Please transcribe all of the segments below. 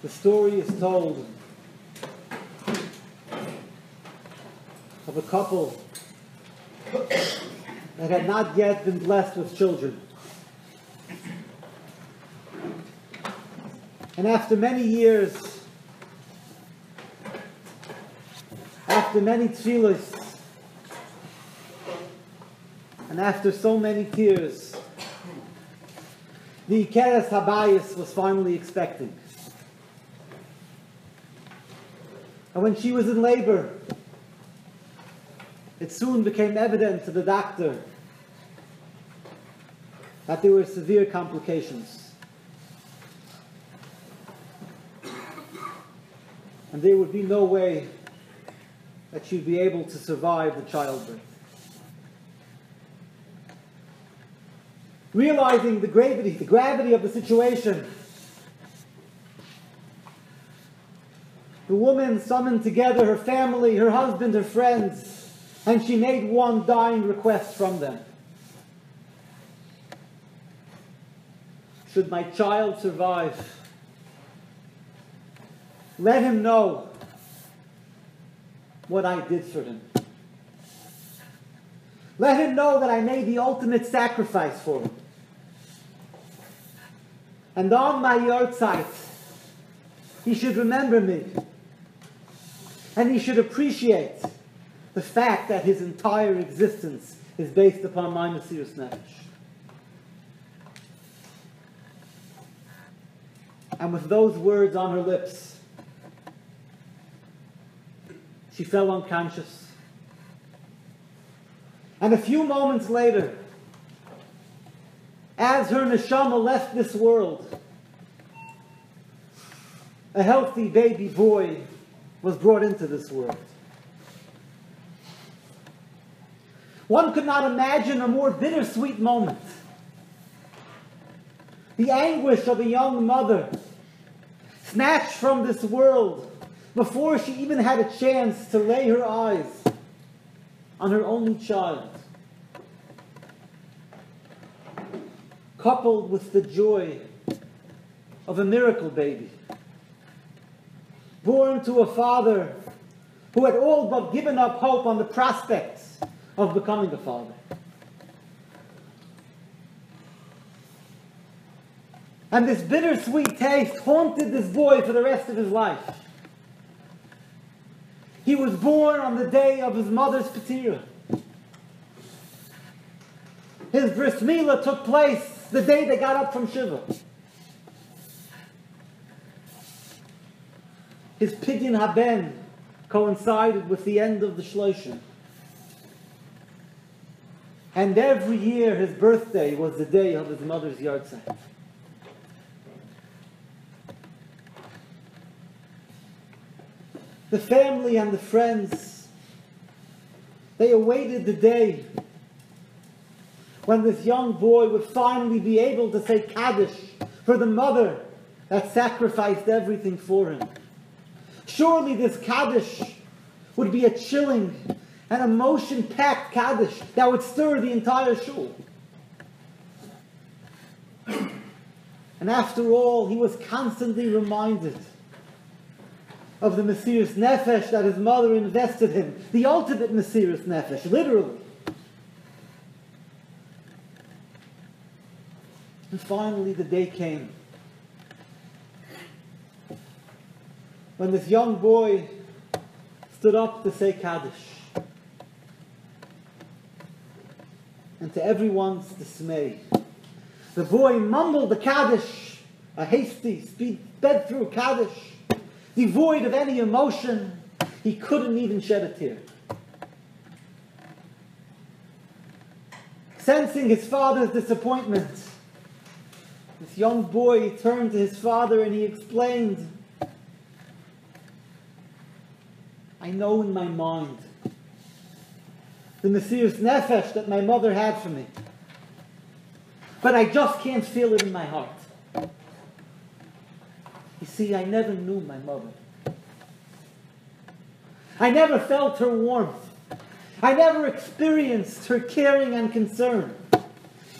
The story is told of a couple that had not yet been blessed with children. And after many years, after many tefillos, and after so many tears, the Ikeres Habayis was finally expecting. And when she was in labor, it soon became evident to the doctor that there were severe complications. And there would be no way that she'd be able to survive the childbirth. Realizing the gravity of the situation, the woman summoned together her family, her husband, her friends, and she made one dying request from them. Should my child survive, let him know what I did for him. Let him know that I made the ultimate sacrifice for him. And on my yahrzeit, he should remember me. And he should appreciate the fact that his entire existence is based upon my Mesiras Nefesh. And with those words on her lips, she fell unconscious. And a few moments later, as her neshama left this world, a healthy baby boy was brought into this world. One could not imagine a more bittersweet moment. The anguish of a young mother snatched from this world before she even had a chance to lay her eyes on her only child, coupled with the joy of a miracle baby, born to a father who had all but given up hope on the prospects of becoming a father. And this bittersweet taste haunted this boy for the rest of his life. He was born on the day of his mother's Petira. His bris milah took place the day they got up from Shiva. His pidyon haben coincided with the end of the Shloshim. And every year his birthday was the day of his mother's yahrzeit. The family and the friends, they awaited the day when this young boy would finally be able to say Kaddish for the mother that sacrificed everything for him. Surely this Kaddish would be a chilling and emotion-packed Kaddish that would stir the entire shul. And after all, he was constantly reminded of the Mesiras Nefesh that his mother invested in, the ultimate Mesiras Nefesh, literally. And finally the day came when this young boy stood up to say Kaddish. And to everyone's dismay, the boy mumbled the Kaddish, a hasty, sped through Kaddish, devoid of any emotion. He couldn't even shed a tear. Sensing his father's disappointment, this young boy turned to his father and he explained, I know in my mind the Mesiras Nefesh that my mother had for me, but I just can't feel it in my heart. You see, I never knew my mother. I never felt her warmth. I never experienced her caring and concern.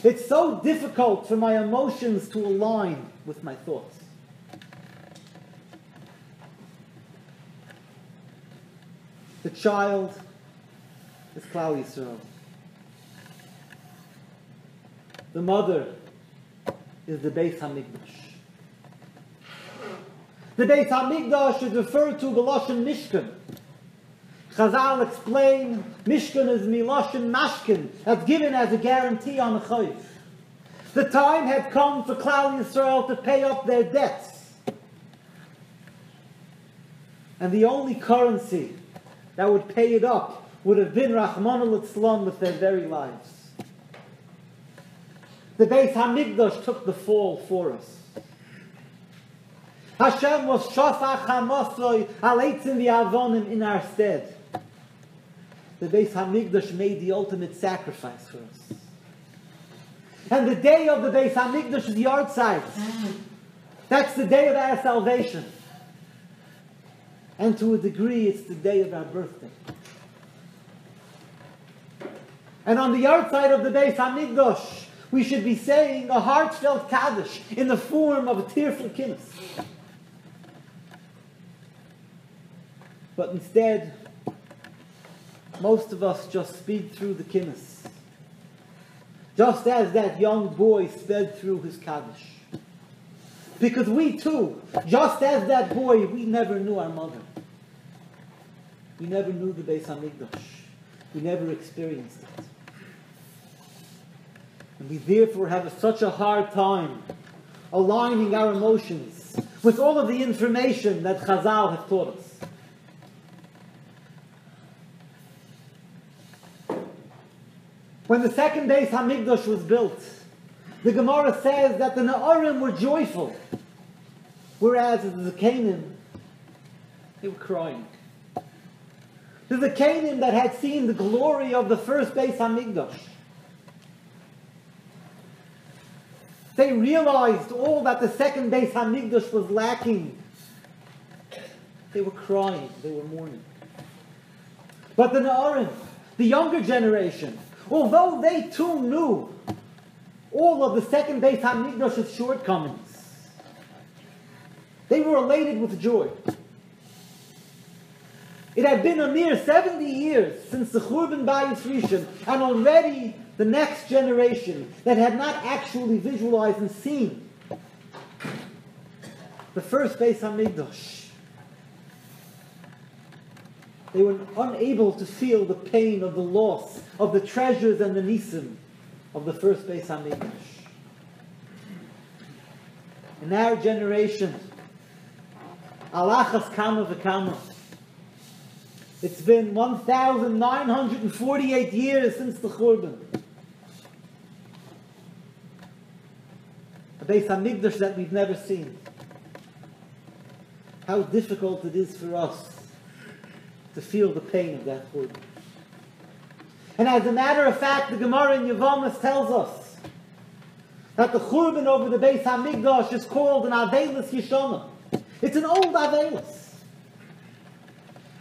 It's so difficult for my emotions to align with my thoughts. The child is Klal Yisrael. The mother is the Beis HaMikdash. The Beis HaMikdash is referred to b'lashon Mishkan. Chazal explain Mishkan is milashon mashkin, that's given as a guarantee on the chayv. The time had come for Klal Yisrael to pay up their debts. And the only currency that would pay it up would have been Rachmana litzlan with their very lives. The Beis HaMikdash took the fall for us. Hashem was shafach hamasoi al eitzim v'avonim in our stead. The Beis HaMikdash made the ultimate sacrifice for us. And the day of the Beis HaMikdash is the Yartzeit. That's the day of our salvation. And to a degree, it's the day of our birthday. And on the Yartzeit of the Beis HaMikdash, we should be saying a heartfelt Kaddish in the form of a tearful kinnis. But instead, most of us just speed through the kinnis, just as that young boy sped through his Kaddish. Because we too, just as that boy, we never knew our mother. We never knew the Beis HaMikdash. We never experienced it. And we therefore have such a hard time aligning our emotions with all of the information that Chazal have taught us. When the second Beis HaMikdash was built, the Gemara says that the Na'arim were joyful, whereas the Zakanim, they were crying. The Zakanim that had seen the glory of the first Beis HaMikdash, they realized all that the second Beis HaMikdash was lacking. They were crying, they were mourning. But the Na'arim, the younger generation, although they too knew all of the second Beis HaMikdash's shortcomings, they were elated with joy. It had been a mere 70 years since the Churban Bayis Rishon, and already the next generation that had not actually visualized and seen the first Beis HaMikdash, they were unable to feel the pain of the loss of the treasures and the nisim of the first Beis HaMikdash. In our generation, alachas kama v'kama, it's been 1,948 years since the Churban. A Beis HaMikdash that we've never seen. How difficult it is for us to feel the pain of that Churban. And as a matter of fact, the Gemara in Yevamos tells us that the Churban over the Beis HaMikdash is called an Avelis Yeshana. It's an old Avelis.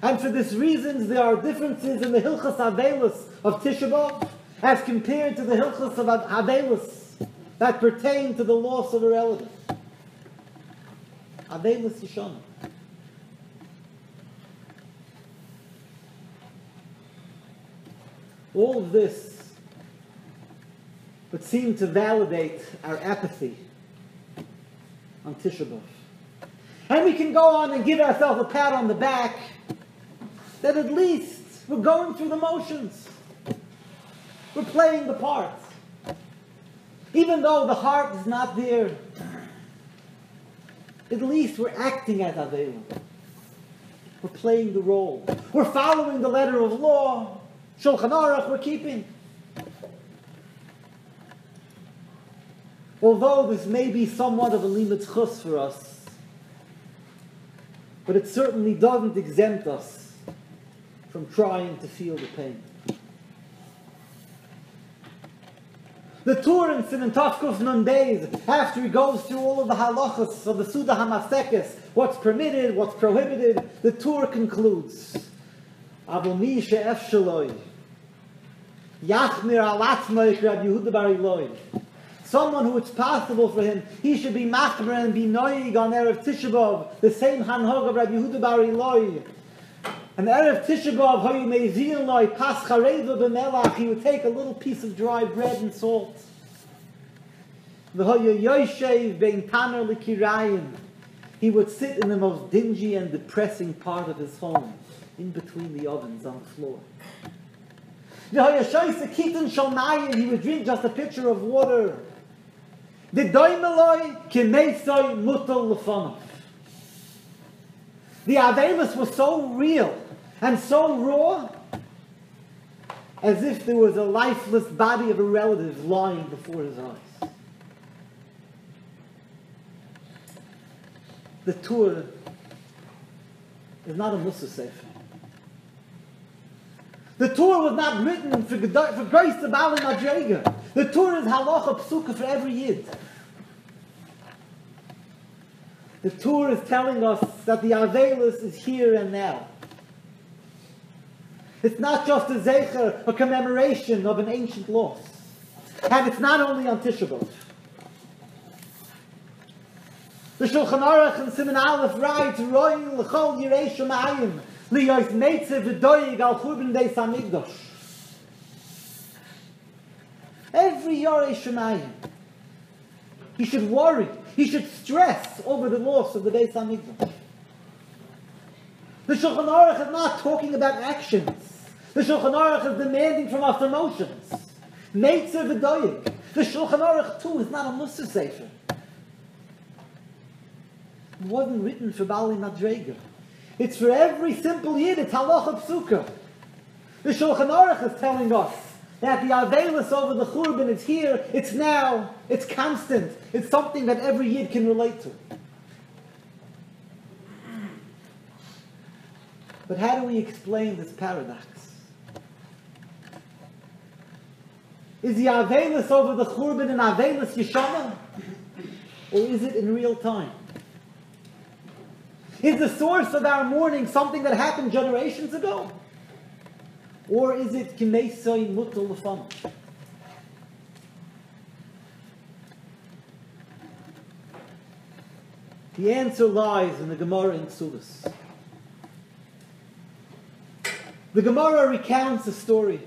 And for this reason, there are differences in the Hilchas Avelis of Tisha B'Av as compared to the Hilchas of Avelis that pertain to the loss of a relative. Avelis Yeshana. All of this would seem to validate our apathy on Tisha B'Av. And we can go on and give ourselves a pat on the back that at least we're going through the motions. We're playing the part. Even though the heart is not there, at least we're acting as Avelim. We're playing the role. We're following the letter of law. Shulchan Aruch we're keeping. Although this may be somewhat of a limit chus for us, but it certainly doesn't exempt us from trying to feel the pain. The Tur in Siman Tafkuf Nun Beis, after he goes through all of the halachas of the Suda HaMasekes, what's permitted, what's prohibited, the Tur concludes, Avo mi she'ef shaloi, Yachmir al atzmai Rabbi Yehuda bar Ilai. Someone who it's possible for him, he should be machmer and be noig on Erev Tisha B'Av, the same hanhog of Rabbi Yehuda bar Ilai. And Erev Tisha B'Av, Hayu Meivil Loi Pascha Reiva B'Melach, he would take a little piece of dry bread and salt. V'Hayu Yoshev Bein Taner L'Kirayim, he would sit in the most dingy and depressing part of his home, in between the ovens on the floor. V'Hayu Shoyse Kitin Shalmayim, he would drink just a pitcher of water. V'Doimeloi Kimeisoi Mutal L'Fonov. The Avelis was so real and so raw, as if there was a lifeless body of a relative lying before his eyes. The Torah is not a Mussar Sefer. The Torah was not written for grace of Bali Madrega. The Torah is halacha psuka for every Yid. The Torah is telling us that the Avelis is here and now. It's not just a zecher, a commemoration of an ancient loss. And it's not only on Tisha B'Av. The Shulchan Aruch in Siman Aleph writes, Roy l'chol yirei shamayim, liyos meitze v'doyig al churban beis hamikdash. Every yirei shamayim, he should worry, he should stress over the loss of the Beis HaMikdash. The Shulchan Aruch is not talking about actions. The Shulchan Aruch is demanding from us emotions. Meitzer v'doyig. The Shulchan Aruch too is not a Mussar Sefer. It wasn't written for Bali Madrega. It's for every simple Yid. It's halacha psuka. The Shulchan Aruch is telling us that the Avelis over the Churban is here, it's now, it's constant, it's something that every Yid can relate to. But how do we explain this paradox? Is the Avelis over the Churban an Avelis Yeshama? Or is it in real time? Is the source of our mourning something that happened generations ago? Or is it Kimeisoi Mutal L'Fonov? The answer lies in the Gemara in Ksubas. The Gemara recounts a story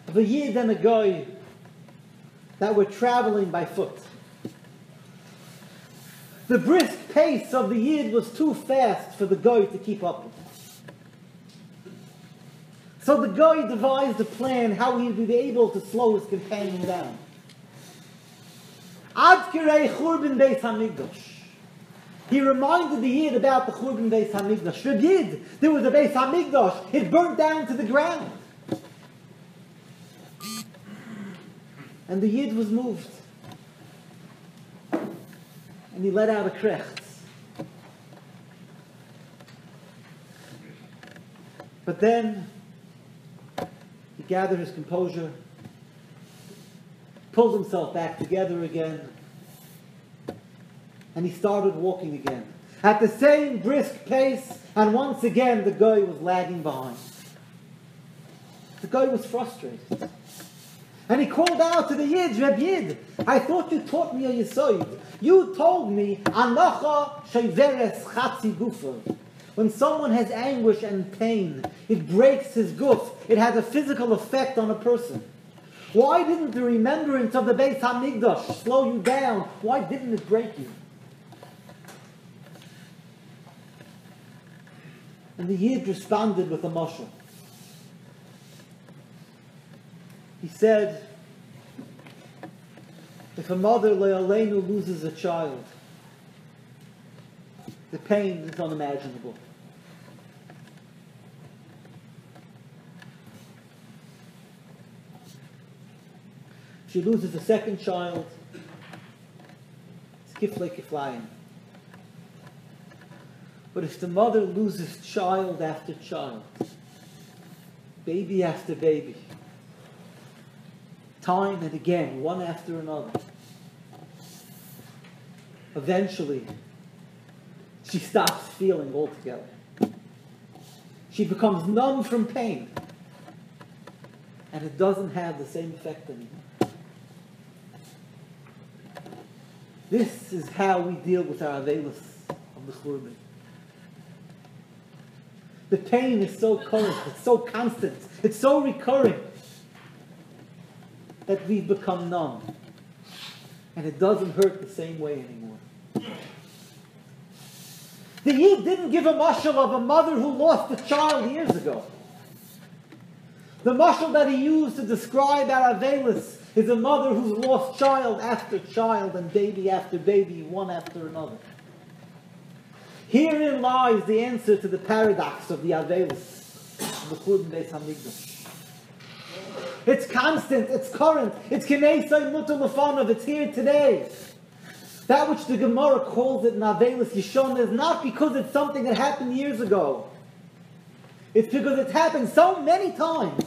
of a Yid and a Goy that were traveling by foot. The brisk pace of the Yid was too fast for the Goy to keep up with. So the Goy devised a plan how he would be able to slow his companion down. Ad kirei Churban Beis HaMikdash. He reminded the Yid about the Churban Beis HaMikdash. For Yid, there was a Beis HaMikdash. It burnt down to the ground. And the Yid was moved. And he let out a krechts. But then he gathered his composure, pulled himself back together again, and he started walking again. At the same brisk pace, and once again the guy was lagging behind. The guy was frustrated. And he called out to the Yid, Reb Yid, I thought you taught me a Yesod. You told me, Anocha sheveres chatzi gufa. When someone has anguish and pain, it breaks his guf. It has a physical effect on a person. Why didn't the remembrance of the Beis HaMikdash slow you down? Why didn't it break you? And the Yid responded with a mashal. He said, if a mother le'aleinu loses a child, the pain is unimaginable. She loses a second child, it's kiflei kiflayim. But if the mother loses child after child, baby after baby, time and again, one after another, eventually she stops feeling altogether. She becomes numb from pain, and it doesn't have the same effect anymore. This is how we deal with our Avelis of the Churban. The pain is so current, it's so constant, it's so recurring that we've become numb. And it doesn't hurt the same way anymore. The Yid didn't give a mashal of a mother who lost a child years ago. The mashal that he used to describe our Avelis is a mother who's lost child after child and baby after baby, one after another. Herein lies the answer to the paradox of the Avelis, the Churban Beis Hamikdash. It's constant, it's current, it's Knesei Mutar Lefanov, it's here today. That which the Gemara calls it Avelis Yishon is not because it's something that happened years ago. It's because it's happened so many times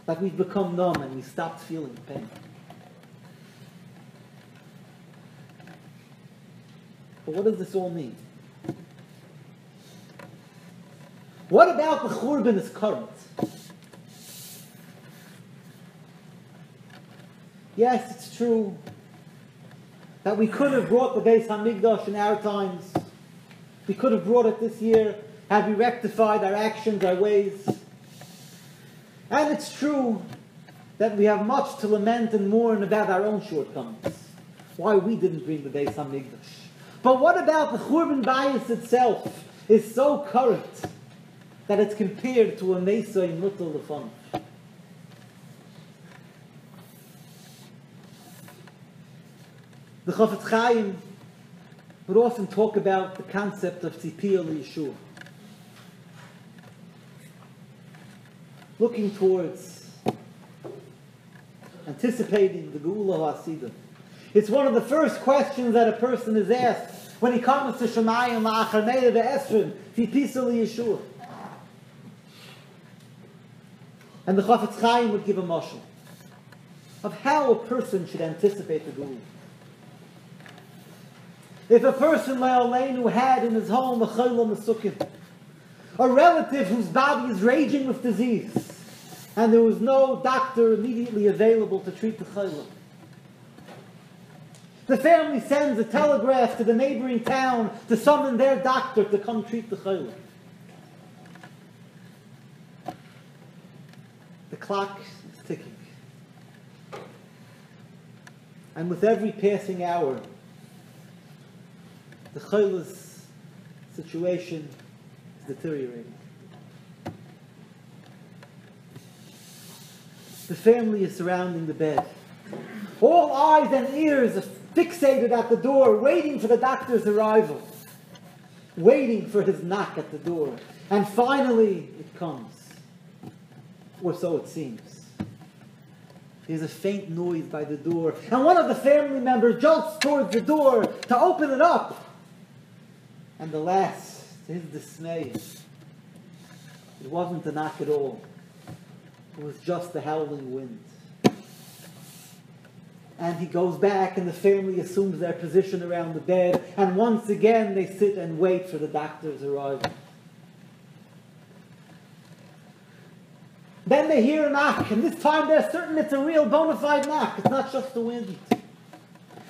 that we've become numb and we stopped feeling pain. But what does this all mean? What about the Churban is current? Yes, it's true that we could have brought the Beis Hamikdash in our times. We could have brought it this year had we rectified our actions, our ways. And it's true that we have much to lament and mourn about our own shortcomings. Why we didn't bring the Beis Hamikdash. But what about the Churban Bayis itself is so current that it's compared to a Nesei Mutar Lefanov. The Chafetz Chaim would often talk about the concept of Tzipiyah L'Yeshua. Looking towards, anticipating the Geula HaSidah. It's one of the first questions that a person is asked when he comes to Shemayim Ma'acharnei Ve'esrim, Tzipiyah L'Yeshua. And the Chafetz Chaim would give a mashal of how a person should anticipate the Geula. If a person Le'aleinu had in his home a chayla mesukim, a relative whose body is raging with disease, and there was no doctor immediately available to treat the chayla, the family sends a telegraph to the neighboring town to summon their doctor to come treat the chayla. The clock is ticking, and with every passing hour, the chayla's situation is deteriorating. The family is surrounding the bed. All eyes and ears are fixated at the door, waiting for the doctor's arrival, waiting for his knock at the door. And finally, it comes. Or so it seems. There's a faint noise by the door, and one of the family members jolts towards the door to open it up. And alas, to his dismay, it wasn't a knock at all. It was just the howling wind. And he goes back, and the family assumes their position around the bed, and once again they sit and wait for the doctor's arrival. Then they hear a knock, and this time they're certain it's a real bona fide knock. It's not just the wind.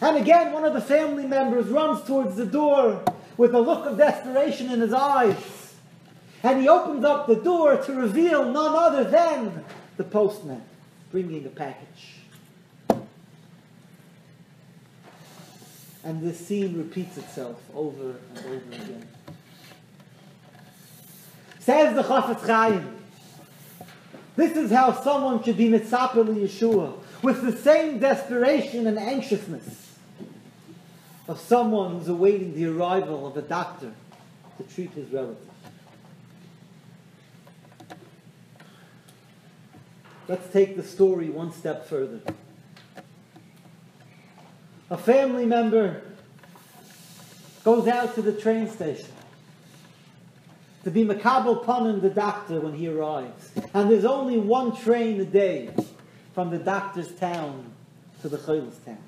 And again, one of the family members runs towards the door with a look of desperation in his eyes. And he opens up the door to reveal none other than the postman bringing a package. And this scene repeats itself over and over again. Says the Chafetz Chaim, this is how someone should be mitzapeh L'Yeshua, with the same desperation and anxiousness of someone who's awaiting the arrival of a doctor to treat his relative. Let's take the story one step further. A family member goes out to the train station to be makabel panim the doctor when he arrives. And there's only one train a day from the doctor's town to the chayla's town.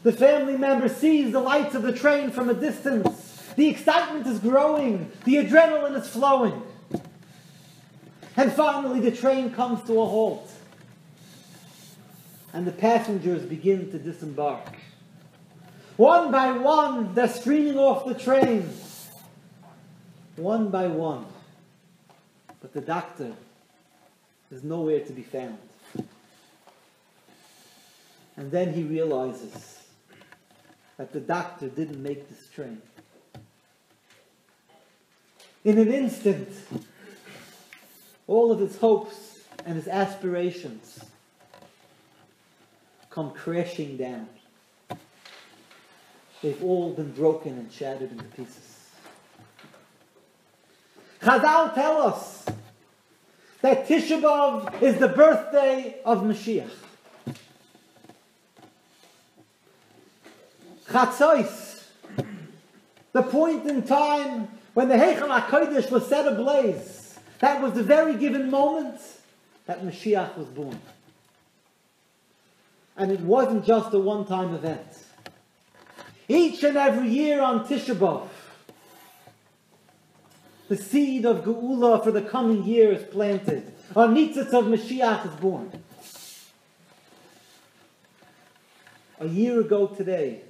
The family member sees the lights of the train from a distance. The excitement is growing. The adrenaline is flowing. And finally the train comes to a halt. And the passengers begin to disembark. One by one, they're streaming off the train. one by one. But the doctor is nowhere to be found. And then he realizes that the doctor didn't make this train. In an instant, all of his hopes and his aspirations come crashing down. They've all been broken and shattered into pieces. Chazal tell us that Tisha B'Av is the birthday of Mashiach. Chatzos, the point in time when the Heichal HaKodesh was set ablaze, that was the very given moment that Mashiach was born. And it wasn't just a one-time event. Each and every year on Tisha B'Av, the seed of Geula for the coming year is planted. A Nitzitz of Mashiach is born. A year ago today,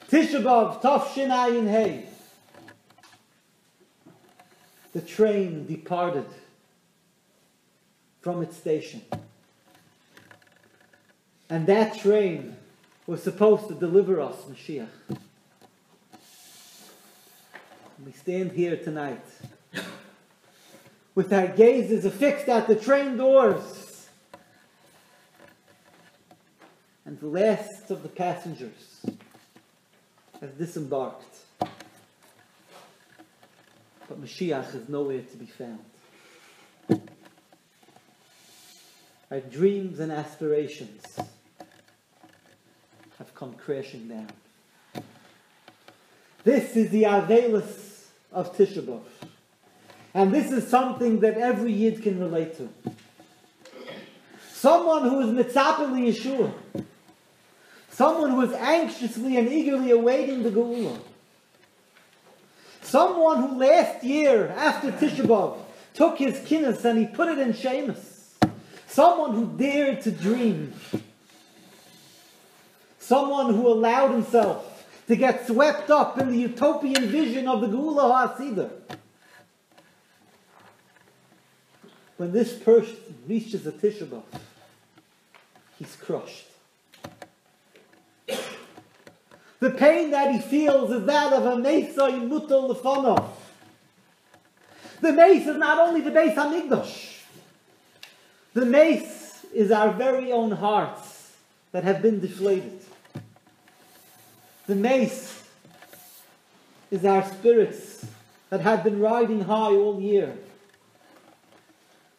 Tisha B'Av, Tafshin Ayin Hey, the train departed from its station. And that train was supposed to deliver us Mashiach. We stand here tonight with our gazes affixed at the train doors, and the last of the passengers has disembarked. But Mashiach is nowhere to be found. Our dreams and aspirations have come crashing down. This is the Avelis of Tisha B'Av. And this is something that every Yid can relate to. Someone who is mitzapeli Yeshua. Someone who is anxiously and eagerly awaiting the Geula. Someone who last year, after Tisha B'Av, took his kinnis and he put it in Shemus. Someone who dared to dream. Someone who allowed himself to get swept up in the utopian vision of the Geula HaSidah. When this person reaches a Tisha B'Av, he's crushed. The pain that he feels is that of a Mesa Mutal Lefanov. The mace is not only the Beis HaMikdash. The mace is our very own hearts that have been deflated. The mace is our spirits that have been riding high all year,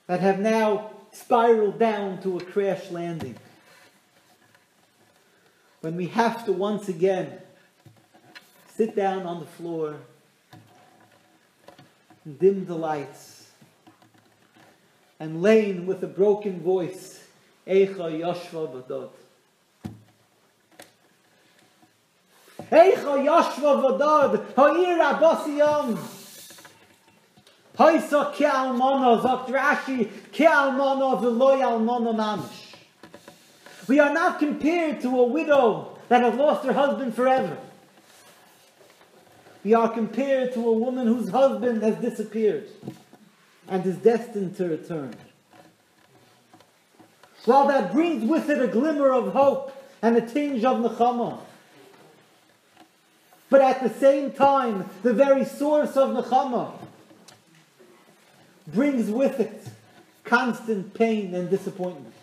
that have now spiraled down to a crash landing. When we have to once again sit down on the floor, and dim the lights, and lane with a broken voice, Eicha Yashva Vadod. Eicha Yashva Vadod, Ha'ir Abbasiyam. Haisa Ki Almana, Zakt Rashi, Ki Almana V'loy Almana Mamish. We are not compared to a widow that has lost her husband forever. We are compared to a woman whose husband has disappeared and is destined to return. While that brings with it a glimmer of hope and a tinge of nechama, but at the same time, the very source of nechama brings with it constant pain and disappointment.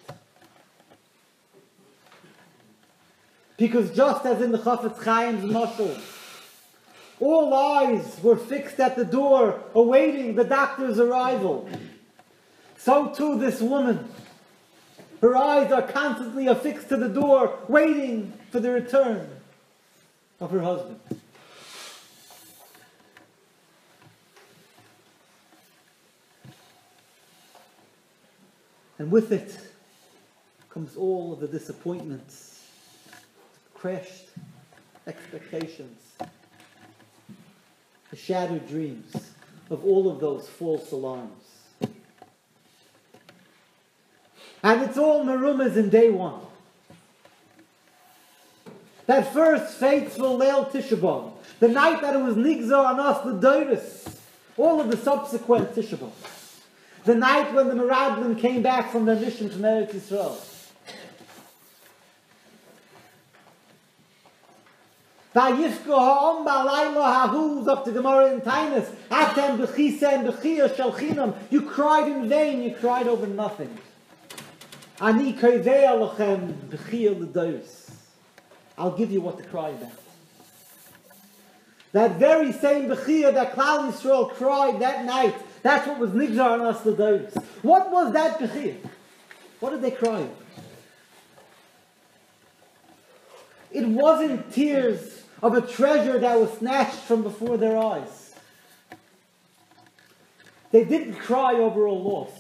Because just as in the Chafetz Chaim's mashal, all eyes were fixed at the door, awaiting the doctor's arrival, so too this woman. Her eyes are constantly affixed to the door, waiting for the return of her husband. And with it comes all of the disappointments, crashed expectations, the shattered dreams of all of those false alarms. And it's all merumas in day one. That first fateful Leil Tisha B'Av, the night that it was nigzar on us, the Doris, all of the subsequent Tisha B'Av. The night when the Meraglim came back from their mission from Eretz Yisrael. Vayifko ha'om ba'layla ha'huz, up to Gemara in Tainus. Atem b'chisa and b'chia shalchinam. You cried in vain, you cried over nothing. Ani koivei alochem b'chia l'doris. I'll give you what to cry about. That very same b'chia that Klal Yisrael cried that night, that's what was nigzar on us l'doris. What was that b'chia? What did they cry over? It wasn't tears of a treasure that was snatched from before their eyes. They didn't cry over a loss.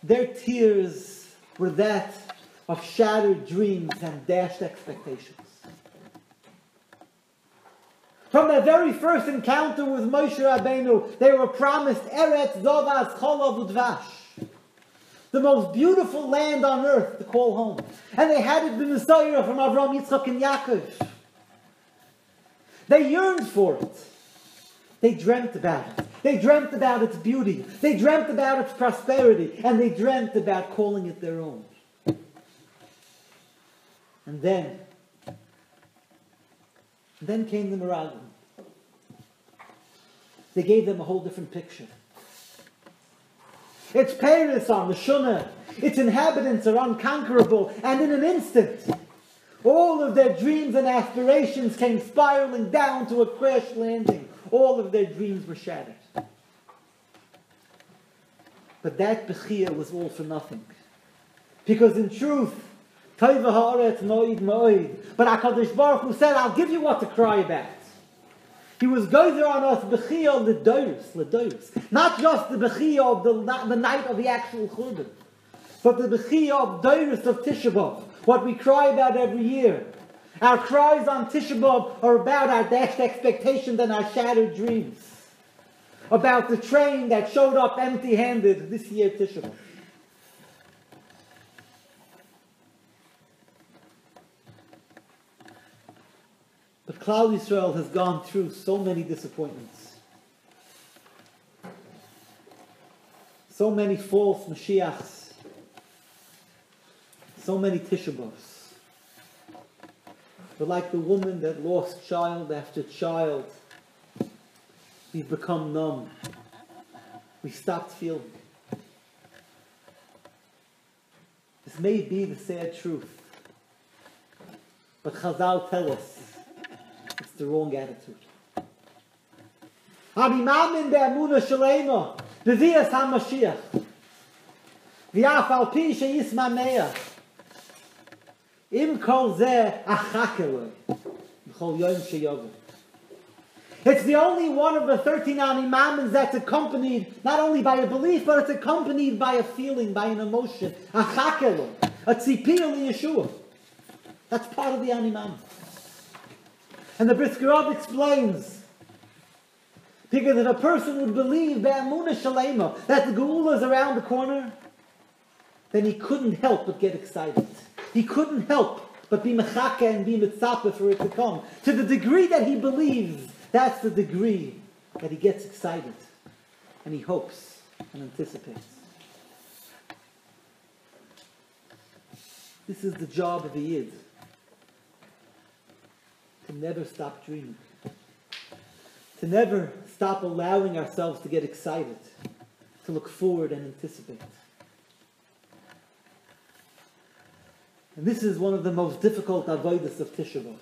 Their tears were that of shattered dreams and dashed expectations. From their very first encounter with Moshe Rabbeinu, they were promised Eretz Dovas Cholav Udvash, the most beautiful land on earth to call home. And they had it been Messiah from Avraham, Yitzchak, and Yaakov. They yearned for it. They dreamt about it. They dreamt about its beauty. They dreamt about its prosperity. And they dreamt about calling it their own. And then came the Meraglim. They gave them a whole different picture. Its Paris on the Shunah, its inhabitants are unconquerable, and in an instant, all of their dreams and aspirations came spiraling down to a crash landing. All of their dreams were shattered. But that Bechia was all for nothing. Because in truth, Tova ha'aretz mo'id mo'id. But HaKadosh Baruch Hu said, I'll give you what to cry about. He was gozer on us bechiyah l'doros. Not just the bechiyah of the night of the actual Churban, but the bechiyah of doros of Tisha B'Av, what we cry about every year. Our cries on Tisha B'Av are about our dashed expectations and our shattered dreams. About the train that showed up empty-handed this year Tisha B'Av. But Klal Yisrael has gone through so many disappointments. So many false Mashiachs. So many Tisha B'Avs. But like the woman that lost child after child, we've become numb. We stopped feeling. This may be the sad truth. But Chazal tell us it's the wrong attitude. Hamimamin be'amuna shalema b'vias ha'mashiach v'af al pi she'yisma me'ah im kol zeh achakeloi b'chol yom she'yovel. It's the only one of the 13 Animamins that's accompanied not only by a belief, but it's accompanied by a feeling, by an emotion. Achakeloi, a tzipiyah liyeshua. That's part of the Animamin. And the Brisker Rav explains, because if a person would believe be'amunah shalema, that the Geula is around the corner, then he couldn't help but get excited. He couldn't help but be mechaka and be mitzapah for it to come. To the degree that he believes, that's the degree that he gets excited. And he hopes and anticipates. This is the job of a Yid. To never stop dreaming. To never stop allowing ourselves to get excited. To look forward and anticipate. And this is one of the most difficult avodas of Tisha B'Av.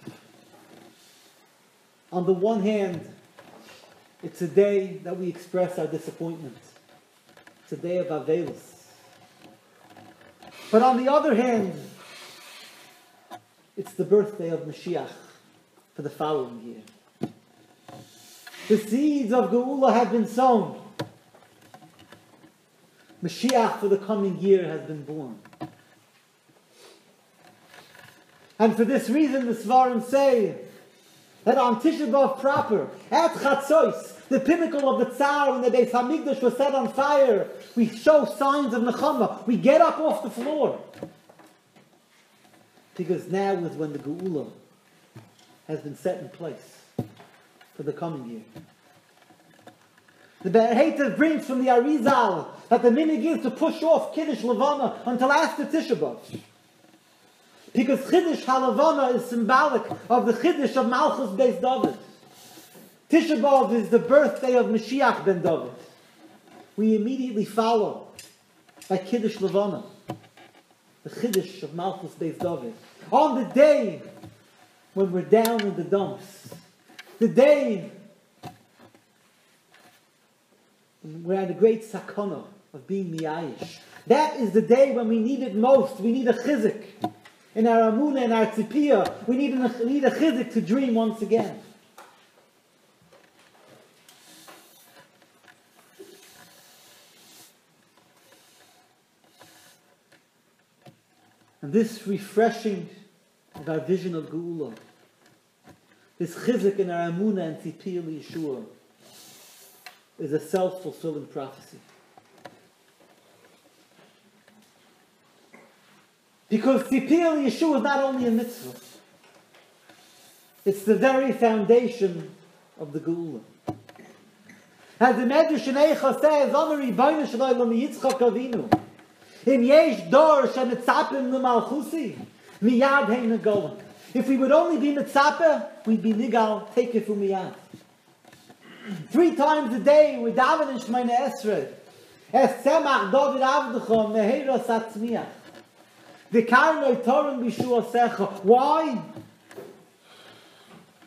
On the one hand, it's a day that we express our disappointment. It's a day of Avelis. But on the other hand, it's the birthday of Mashiach for the following year. The seeds of Geula have been sown. Mashiach for the coming year has been born. And for this reason, the Svarim say that on Tisha B'Av proper, at Chatzos, the pinnacle of the Tsar, when the Beis Hamikdash was set on fire, we show signs of Nechama. We get up off the floor. Because now is when the Geula has been set in place. for the coming year. The Be'er Heitev brings from the Arizal that the minig is to push off Kiddush Levana until after Tisha B'Av. Because Chiddush HaLevana is symbolic of the Chiddush of Malchus Beis David. Tisha B'Av is the birthday of Mashiach ben David. We immediately follow by Kiddush Levana, the Chiddush of Malchus Beis David. On the day when we're down in the dumps, the day when we're at a great sakana of being miyayish, that is the day when we need it most. We need a chizik. In our amunah and our tzipiyah, we need a chizik to dream once again. And this refreshing of our vision of Geula, this chizik in our amunah and tzipiyah Yeshua, is a self-fulfilling prophecy. Because tzipiyah Yeshua is not only a mitzvah, it's the very foundation of the Geula. As the Medrash in Eicha says, Omer Ribono Shel Olam Yitzchak Avinu, Im yesh dor shenitzapim l'malchusi, miyad hein negolim. If we would only be mitzapeh, we'd be nigal, take it from miyad. 3 times a day we daven in Shemona Esrei. Es tzemach David avdecha meheros atzmiach. V'karnoi torim b'shuasecha. Why?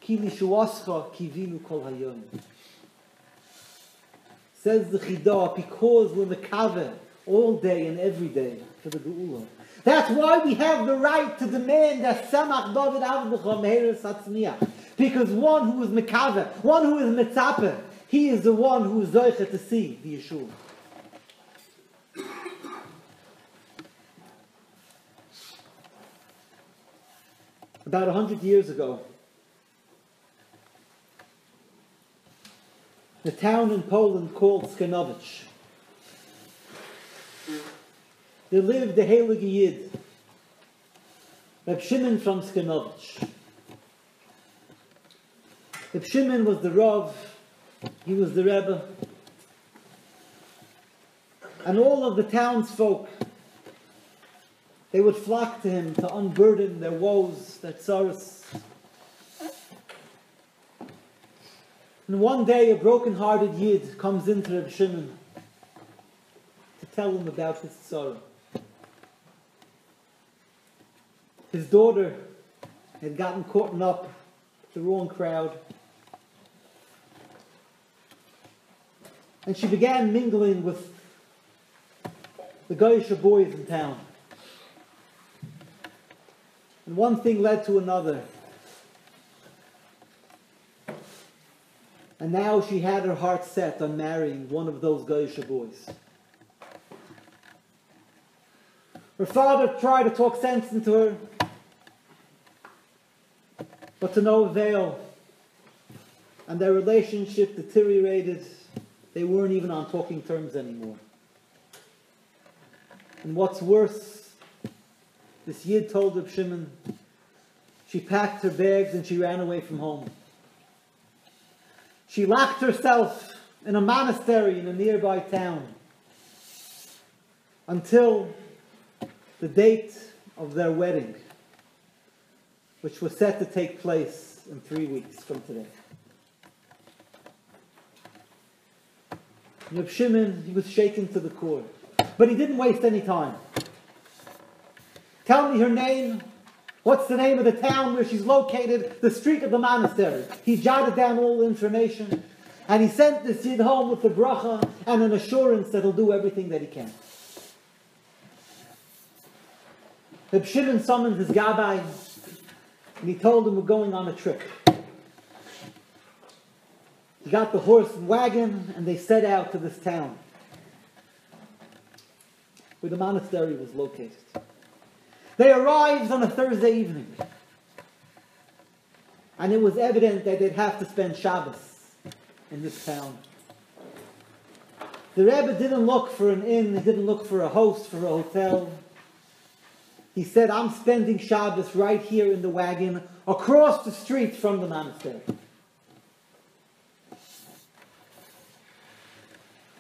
Ki lishuascha kivinu kol hayom. Says the Chidah, because we're mekaveh all day and every day for the Geula. That's why we have the right to demand that Samach David Avdecha Meheres Atzmiach. Because one who is mekaveh, one who is mitzapeh, he is the one who is zoiche to see the Yeshua. About 100 years ago, the town in Poland called Skanowicz, there lived the Heilige Yid, Reb Shimon from Skanowicz. Reb Shimon was the Rav, he was the Rebbe, and all of the townsfolk, they would flock to him to unburden their woes, their sorrows. And one day a broken-hearted Yid comes into Reb Shimon to tell him about his sorrow. His daughter had gotten caught up with the wrong crowd. And she began mingling with the Goyish boys in town. And one thing led to another. And now she had her heart set on marrying one of those Goyish boys. Her father tried to talk sense into her, but to no avail. And their relationship deteriorated. They weren't even on talking terms anymore. And what's worse, this Yid told Reb Shimon, she packed her bags and she ran away from home. She locked herself in a monastery in a nearby town until the date of their wedding, which was set to take place in 3 weeks from today. Reb Shimon, he was shaken to the core. But he didn't waste any time. Tell me her name. What's the name of the town where she's located? The street of the monastery. He jotted down all the information. And he sent this Yid home with a bracha and an assurance that he'll do everything that he can. Reb Shimon summoned his gabbai and he told him we're going on a trip. He got the horse and wagon and they set out to this town where the monastery was located. They arrived on a Thursday evening. And it was evident that they'd have to spend Shabbos in this town. The Rebbe didn't look for an inn, he didn't look for a host, for a hotel. He said, I'm spending Shabbos right here in the wagon, across the street from the monastery.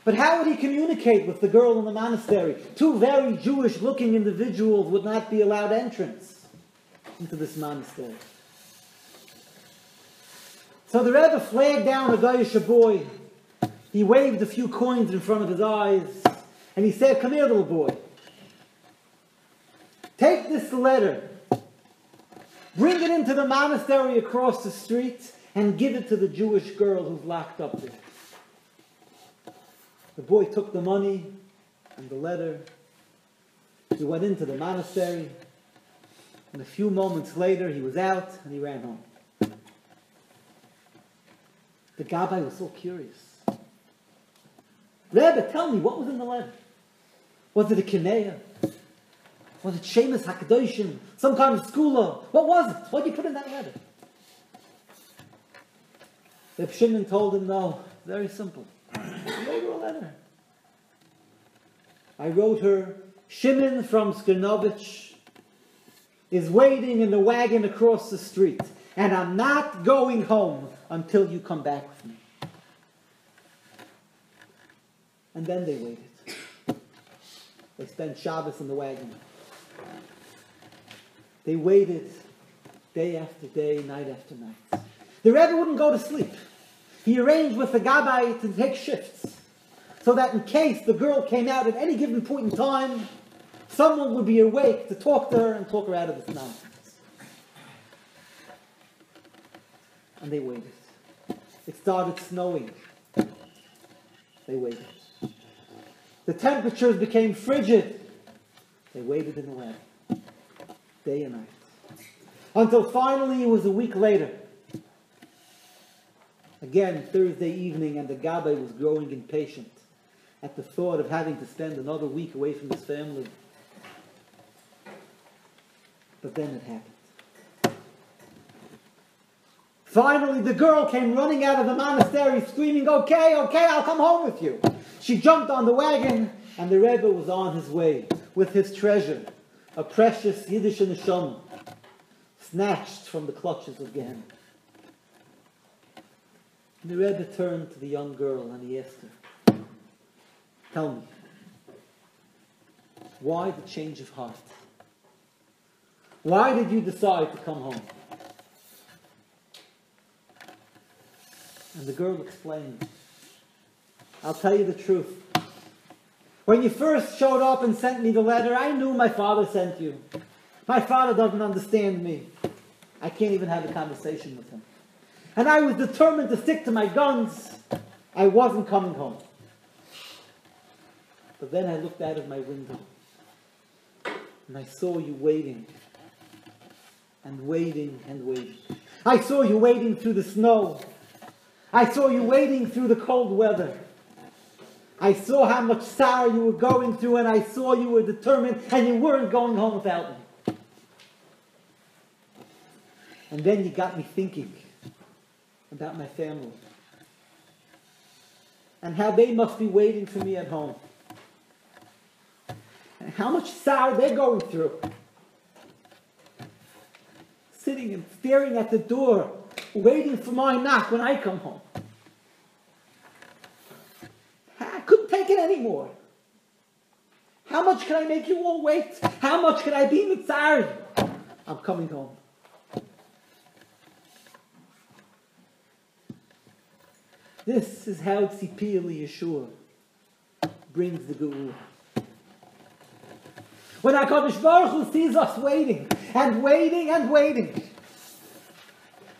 But how would he communicate with the girl in the monastery? Two very Jewish-looking individuals would not be allowed entrance into this monastery. So the Rebbe flagged down a Goyish boy. He waved a few coins in front of his eyes, and he said, "Come here, little boy. Take this letter, bring it into the monastery across the street, and give it to the Jewish girl who's locked up there." The boy took the money and the letter. He went into the monastery, and a few moments later he was out and he ran home. The Gabbai was so curious. "Rebbe, tell me, what was in the letter? Was it a Kinea? Was it Shemus HaKadoshim? Some kind of skula? What was it? What did you put in that letter?" Reb Shimon told him, "No, very simple. I wrote her a letter. I wrote her, Shimon from Skirnovich is waiting in the wagon across the street, and I'm not going home until you come back with me." And then they waited. They spent Shabbos in the wagon. They waited day after day, night after night. The Rebbe wouldn't go to sleep. He arranged with the Gabbai to take shifts, so that in case the girl came out at any given point in time, someone would be awake to talk to her and talk her out of this nonsense. And they waited. It started snowing. They waited. The temperatures became frigid. They waited in the wagon, day and night. Until finally it was a week later. Again, Thursday evening, and the Gabbai was growing impatient at the thought of having to spend another week away from his family. But then it happened. Finally, the girl came running out of the monastery screaming, "Okay, okay, I'll come home with you." She jumped on the wagon, and the Rebbe was on his way with his treasure, a precious Yiddish neshama, snatched from the clutches of Gehenna. And the Rebbe turned to the young girl and he asked her, "Tell me, why the change of heart? Why did you decide to come home?" And the girl explained, "I'll tell you the truth. When you first showed up and sent me the letter, I knew my father sent you. My father doesn't understand me. I can't even have a conversation with him. And I was determined to stick to my guns. I wasn't coming home. But then I looked out of my window and I saw you waiting and waiting and waiting. I saw you waiting through the snow. I saw you waiting through the cold weather. I saw how much sorrow you were going through, and I saw you were determined and you weren't going home without me. And then you got me thinking about my family and how they must be waiting for me at home and how much sorrow they're going through, sitting and staring at the door waiting for my knock when I come home. I couldn't take it anymore. How much can I make you all wait? How much can I be mitzari? I'm coming home. This is how Tzipiyah Yeshua brings the Geula. When HaKadosh Baruch Hu sees us waiting and waiting and waiting,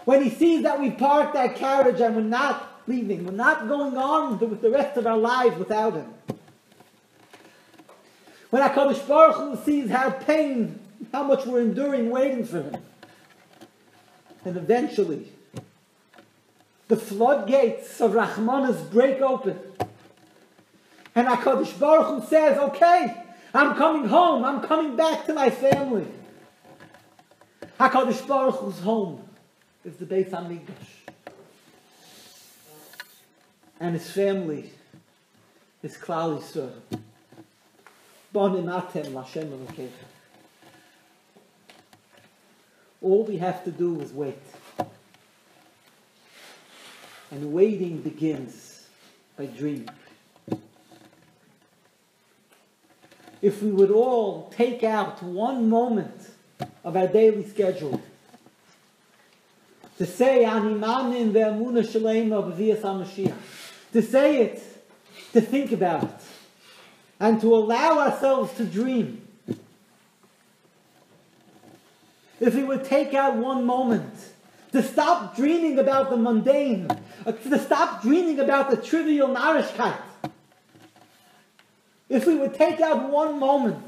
when he sees that we parked that carriage and we're not leaving, we're not going on with the rest of our lives without him, when HaKadosh Baruch Hu sees how much we're enduring waiting for him, and eventually the floodgates of Rachmanis break open, and HaKadosh Baruch Hu says, "Okay, I'm coming home. I'm coming back to my family." HaKadosh Baruch Hu's home is the Beit HaMikdash, and his family is Klal Yisrael. Bonim atem l'Hashem Elokeichem. All we have to do is wait. And waiting begins by dreaming. if we would all take out one moment of our daily schedule to say Ani Mamin ve'amuna shalema b'vias HaMashiach, to say it, to think about it, and to allow ourselves to dream. If we would take out one moment to stop dreaming about the mundane, to stop dreaming about the trivial narishkeit. If we would take out one moment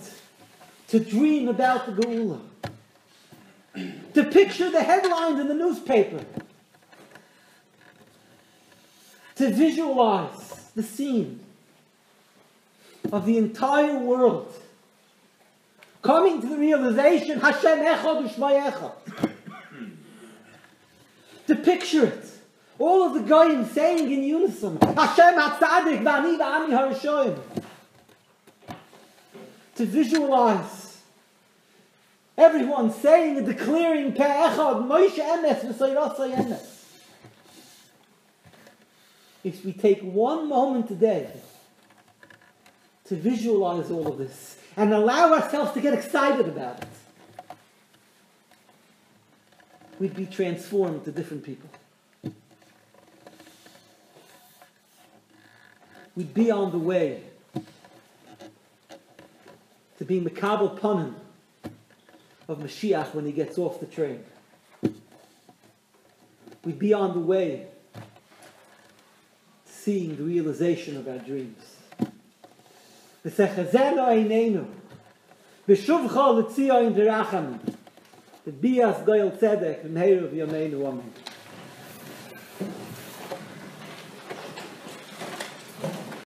to dream about the Geula, to picture the headlines in the newspaper, to visualize the scene of the entire world coming to the realization, Hashem Echad U'Shmai Echad. To picture it, all of the Goyim saying in unison, Hashem HaTzadik V'ani V'ami HaRishoyim. To visualize everyone saying and declaring Pe'echad Moshe Emes V'Soyrasai Emes. If we take one moment today to visualize all of this and allow ourselves to get excited about it, we'd be transformed to different people. We'd be on the way to being Mekabel Panim of Mashiach when he gets off the train. We'd be on the way to seeing the realization of our dreams. V'sechazeno einenu v'shuvcha l'tzion derachamim. The bias goyel tzedek v'meiru v'yameinu amen.